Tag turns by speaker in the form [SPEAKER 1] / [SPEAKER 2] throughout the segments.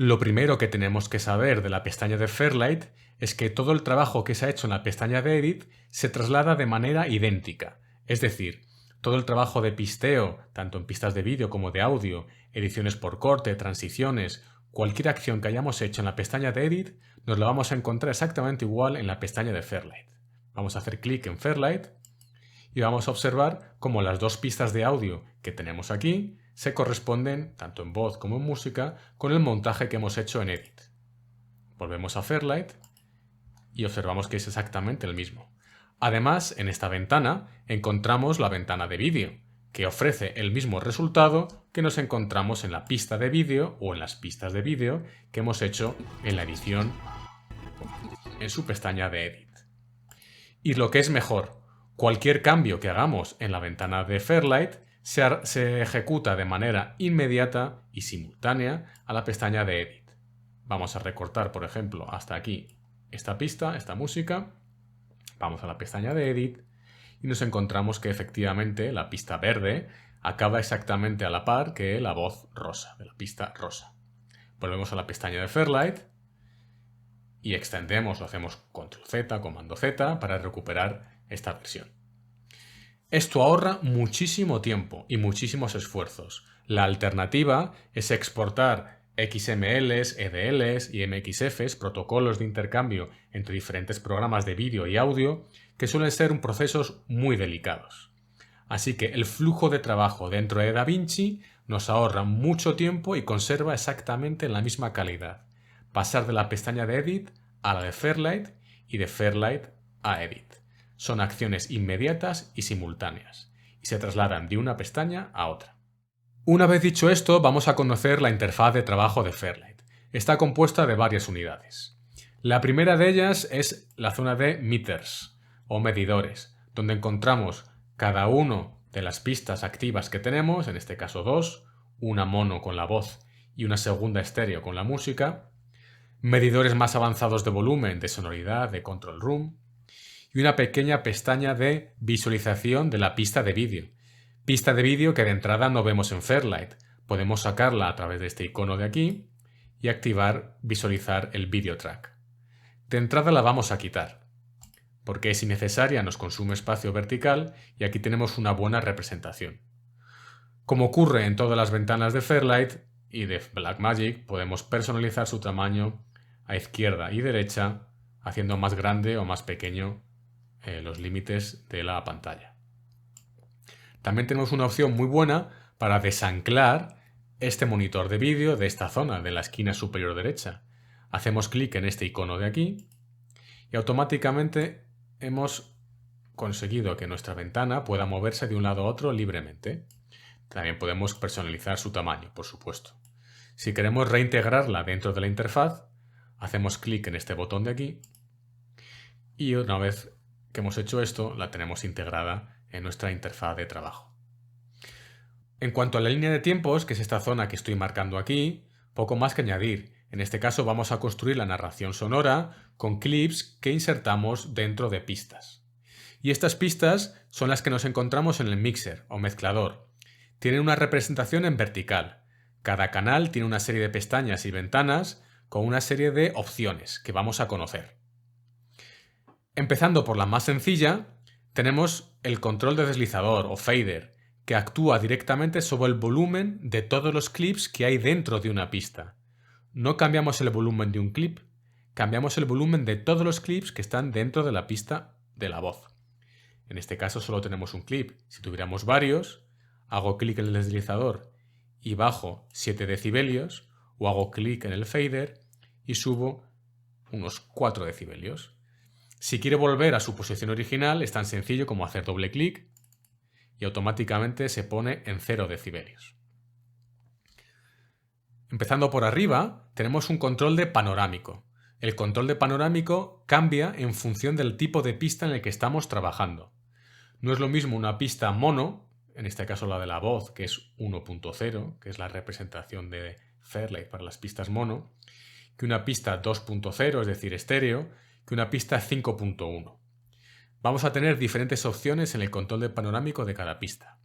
[SPEAKER 1] Lo primero que tenemos que saber de la pestaña de Fairlight es que todo el trabajo que se ha hecho en la pestaña de Edit se traslada de manera idéntica. Es decir, todo el trabajo de pisteo, tanto en pistas de vídeo como de audio, ediciones por corte, transiciones, cualquier acción que hayamos hecho en la pestaña de Edit, nos la vamos a encontrar exactamente igual en la pestaña de Fairlight. Vamos a hacer clic en Fairlight y vamos a observar cómo las dos pistas de audio que tenemos aquí se corresponden, tanto en voz como en música, con el montaje que hemos hecho en Edit. Volvemos a Fairlight y observamos que es exactamente el mismo. Además, en esta ventana encontramos la ventana de vídeo, que ofrece el mismo resultado que nos encontramos en la pista de vídeo o en las pistas de vídeo que hemos hecho en la edición en su pestaña de Edit. Y lo que es mejor, cualquier cambio que hagamos en la ventana de Fairlight se ejecuta de manera inmediata y simultánea a la pestaña de Edit. Vamos a recortar, por ejemplo, hasta aquí esta pista, esta música. Vamos a la pestaña de Edit y nos encontramos que efectivamente la pista verde acaba exactamente a la par que la voz rosa, de la pista rosa. Volvemos a la pestaña de Fairlight y extendemos o hacemos Control Z, Comando Z para recuperar esta versión. Esto ahorra muchísimo tiempo y muchísimos esfuerzos. La alternativa es exportar XMLs, EDLs y MXFs, protocolos de intercambio entre diferentes programas de vídeo y audio, que suelen ser procesos muy delicados. Así que el flujo de trabajo dentro de DaVinci nos ahorra mucho tiempo y conserva exactamente la misma calidad. Pasar de la pestaña de Edit a la de Fairlight y de Fairlight a Edit. Son acciones inmediatas y simultáneas, y se trasladan de una pestaña a otra. Una vez dicho esto, vamos a conocer la interfaz de trabajo de Fairlight. Está compuesta de varias unidades. La primera de ellas es la zona de meters, o medidores, donde encontramos cada una de las pistas activas que tenemos, en este caso 2, una mono con la voz y una segunda estéreo con la música, medidores más avanzados de volumen, de sonoridad, de control room, y una pequeña pestaña de visualización de la pista de vídeo. Pista de vídeo que de entrada no vemos en Fairlight. Podemos sacarla a través de este icono de aquí y activar visualizar el video track. De entrada la vamos a quitar, porque es innecesaria, nos consume espacio vertical y aquí tenemos una buena representación. Como ocurre en todas las ventanas de Fairlight y de Blackmagic, podemos personalizar su tamaño a izquierda y derecha, haciendo más grande o más pequeño los límites de la pantalla. También tenemos una opción muy buena para desanclar este monitor de vídeo de esta zona, de la esquina superior derecha. Hacemos clic en este icono de aquí y automáticamente hemos conseguido que nuestra ventana pueda moverse de un lado a otro libremente. También podemos personalizar su tamaño, por supuesto. Si queremos reintegrarla dentro de la interfaz, hacemos clic en este botón de aquí y una vez que hemos hecho esto, la tenemos integrada en nuestra interfaz de trabajo. En cuanto a la línea de tiempos, que es esta zona que estoy marcando aquí, poco más que añadir. En este caso vamos a construir la narración sonora con clips que insertamos dentro de pistas. Y estas pistas son las que nos encontramos en el mixer o mezclador. Tienen una representación en vertical. Cada canal tiene una serie de pestañas y ventanas con una serie de opciones que vamos a conocer. Empezando por la más sencilla, tenemos el control de deslizador o fader, que actúa directamente sobre el volumen de todos los clips que hay dentro de una pista. No cambiamos el volumen de un clip, cambiamos el volumen de todos los clips que están dentro de la pista de la voz. En este caso solo tenemos un clip. Si tuviéramos varios, hago clic en el deslizador y bajo 7 decibelios, o hago clic en el fader y subo unos 4 decibelios. Si quiere volver a su posición original, es tan sencillo como hacer doble clic y automáticamente se pone en 0 decibelios. Empezando por arriba, tenemos un control de panorámico. El control de panorámico cambia en función del tipo de pista en el que estamos trabajando. No es lo mismo una pista mono, en este caso la de la voz, que es 1.0, que es la representación de Fairlight para las pistas mono, que una pista 2.0, es decir, estéreo, que una pista 5.1. Vamos a tener diferentes opciones en el control de panorámico de cada pista.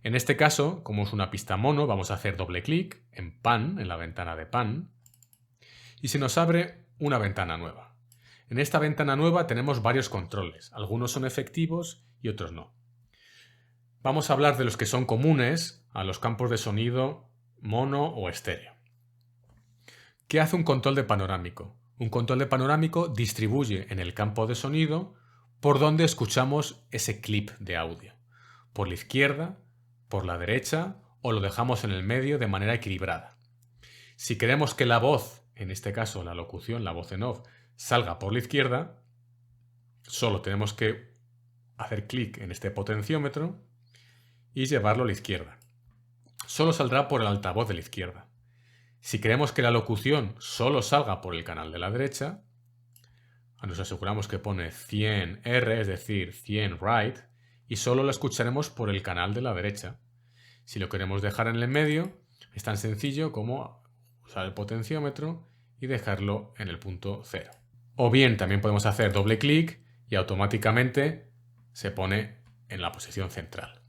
[SPEAKER 1] En este caso, como es una pista mono, vamos a hacer doble clic en Pan, en la ventana de Pan, y se nos abre una ventana nueva. En esta ventana nueva tenemos varios controles, algunos son efectivos y otros no. Vamos a hablar de los que son comunes a los campos de sonido mono o estéreo. ¿Qué hace un control de panorámico? Un control de panorámico distribuye en el campo de sonido por donde escuchamos ese clip de audio. Por la izquierda, por la derecha o lo dejamos en el medio de manera equilibrada. Si queremos que la voz, en este caso la locución, la voz en off, salga por la izquierda, solo tenemos que hacer clic en este potenciómetro y llevarlo a la izquierda. Solo saldrá por el altavoz de la izquierda. Si queremos que la locución solo salga por el canal de la derecha, nos aseguramos que pone 100R, es decir, 100 right, y solo la escucharemos por el canal de la derecha. Si lo queremos dejar en el medio, es tan sencillo como usar el potenciómetro y dejarlo en el punto 0. O bien también podemos hacer doble clic y automáticamente se pone en la posición central.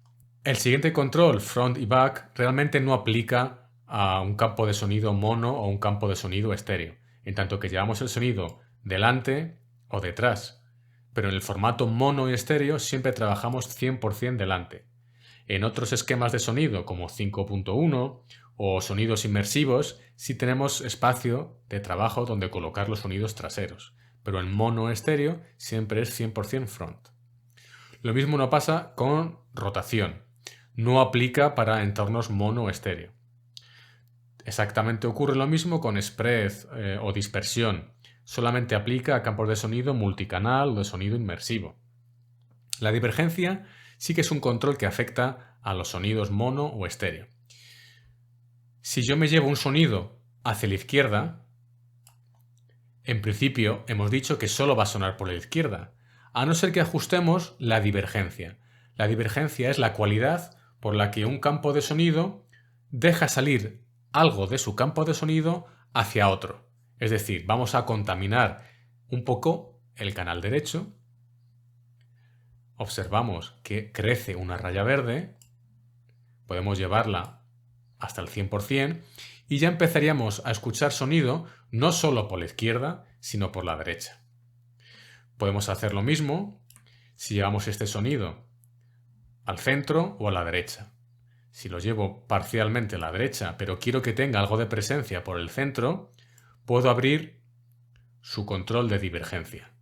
[SPEAKER 1] El siguiente control, front y back, realmente no aplica a un campo de sonido mono o un campo de sonido estéreo, en tanto que llevamos el sonido delante o detrás, pero en el formato mono y estéreo siempre trabajamos 100% delante. En otros esquemas de sonido como 5.1 o sonidos inmersivos sí tenemos espacio de trabajo donde colocar los sonidos traseros, pero en mono estéreo siempre es 100% front. Lo mismo no pasa con rotación, no aplica para entornos mono o estéreo. Exactamente ocurre lo mismo con spread o dispersión, solamente aplica a campos de sonido multicanal o de sonido inmersivo. La divergencia sí que es un control que afecta a los sonidos mono o estéreo. Si yo me llevo un sonido hacia la izquierda, en principio hemos dicho que solo va a sonar por la izquierda, a no ser que ajustemos la divergencia. La divergencia es la cualidad por la que un campo de sonido deja salir algo de su campo de sonido hacia otro. Es decir, vamos a contaminar un poco el canal derecho. Observamos que crece una raya verde. Podemos llevarla hasta el 100% y ya empezaríamos a escuchar sonido no solo por la izquierda, sino por la derecha. Podemos hacer lo mismo si llevamos este sonido al centro o a la derecha. Si lo llevo parcialmente a la derecha, pero quiero que tenga algo de presencia por el centro, puedo abrir su control de divergencia.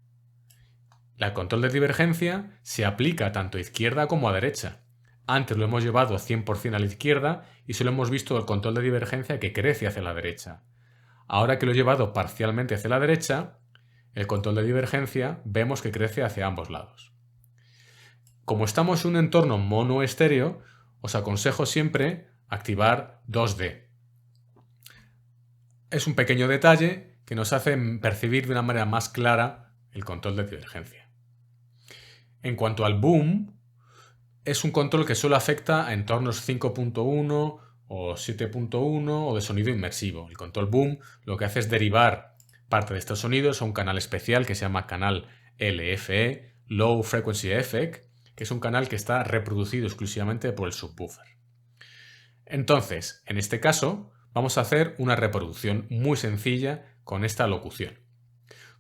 [SPEAKER 1] El control de divergencia se aplica tanto a izquierda como a derecha. Antes lo hemos llevado 100% a la izquierda y solo hemos visto el control de divergencia que crece hacia la derecha. Ahora que lo he llevado parcialmente hacia la derecha, el control de divergencia vemos que crece hacia ambos lados. Como estamos en un entorno mono estéreo, os aconsejo siempre activar 2D. Es un pequeño detalle que nos hace percibir de una manera más clara el control de divergencia. En cuanto al boom, es un control que solo afecta a entornos 5.1 o 7.1 o de sonido inmersivo. El control boom lo que hace es derivar parte de estos sonidos a un canal especial que se llama canal LFE, Low Frequency Effect, que es un canal que está reproducido exclusivamente por el subwoofer. Entonces, en este caso, vamos a hacer una reproducción muy sencilla con esta locución.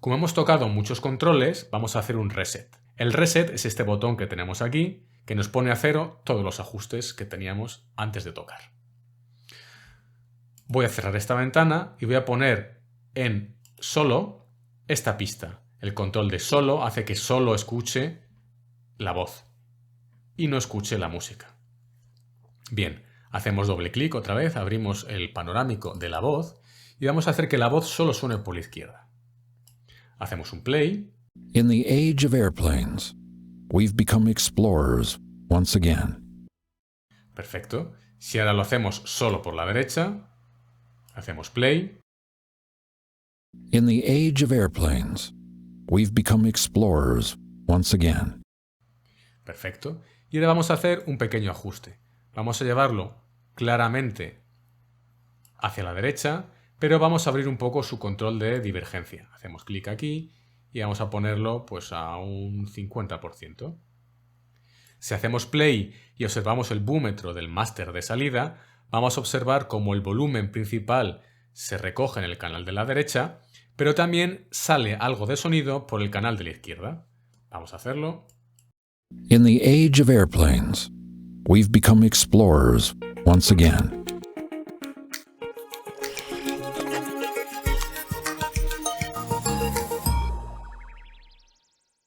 [SPEAKER 1] Como hemos tocado muchos controles, vamos a hacer un reset. El reset es este botón que tenemos aquí, que nos pone a cero todos los ajustes que teníamos antes de tocar. Voy a cerrar esta ventana y voy a poner en solo esta pista. El control de solo hace que solo escuche la voz y no escuche la música. Bien, hacemos doble clic otra vez, abrimos el panorámico de la voz y vamos a hacer que la voz solo suene por la izquierda. Hacemos un play.
[SPEAKER 2] In the age of airplanes, we've become explorers once again.
[SPEAKER 1] Perfecto. Si ahora lo hacemos solo por la derecha, hacemos play.
[SPEAKER 2] In the age of airplanes, we've become explorers once again.
[SPEAKER 1] Perfecto. Y ahora vamos a hacer un pequeño ajuste. Vamos a llevarlo claramente hacia la derecha, pero vamos a abrir un poco su control de divergencia. Hacemos clic aquí y vamos a ponerlo pues a un 50%. Si hacemos play y observamos el búmetro del máster de salida, vamos a observar cómo el volumen principal se recoge en el canal de la derecha, pero también sale algo de sonido por el canal de la izquierda. Vamos a hacerlo.
[SPEAKER 2] In the age of airplanes, we've become explorers once again.